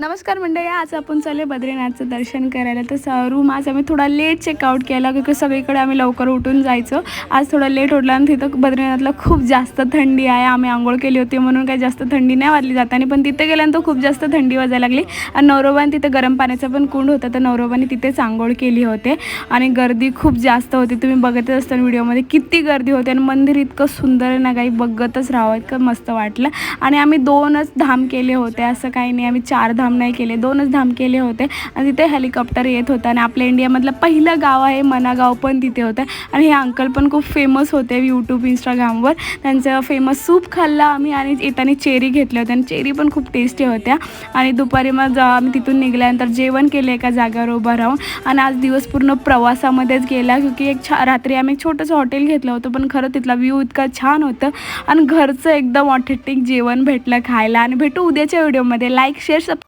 नमस्कार मंडळी, आज आपण चालले बद्रीनाथचं दर्शन करायला. तर रूम आज आम्ही थोडा लेट चेकआउट केला, कारण सगळीकडे आम्ही लवकर उठून जायचो. आज थोडा लेट उठला आणि तिथं बद्रीनाथला खूप जास्त थंडी आहे. आम्ही आंघोळ केली होती म्हणून काही जास्त थंडी नाही वाजली जाताना, पण तिथे गेल्यानंतर खूप जास्त थंडी वाजायला लागली. आणि नवरोबाने तिथे गरम पाण्याचा पण कुंड होता, तर नवरोबाने तिथेच आंघोळ केली होते. आणि गर्दी खूप जास्त होती, तुम्ही बघतच असताना व्हिडिओमध्ये किती गर्दी होती. आणि मंदिर इतकं सुंदर आहे ना, काही बघतच राहावं, इतकं मस्त वाटलं. आणि आम्ही 2च धाम केले होते, असं काही नाही आम्ही 4 धाम नाही केले, 2च धाम केले होते. आणि तिथे हेलिकॉप्टर येत होता. आणि आपल्या इंडियामधलं पहिलं गाव आहे मनागाव पण तिथे होतं. आणि हे अंकल पण खूप फेमस होते यूट्यूब इंस्टाग्रामवर. त्यांचं फेमस सूप खाल्लं आम्ही आणि येताना चेरी घेतल्या होत्या आणि चेरी पण खूप टेस्टी होत्या. आणि दुपारी मग आम्ही तिथून निघाल्यानंतर जेवण केलं एका जागेवर उभं राहून. आणि आज दिवस पूर्ण प्रवासामध्येच गेला, क्योंकि रात्री आम्ही एक छोटंसं हॉटेल घेतलं होतं, पण खरं तिथला व्ह्यू इतका छान होतं आणि घरचं एकदम ऑथेंटिक जेवण भेटलं खायला. आणि भेटू उद्याच्या व्हिडिओमध्ये. Like share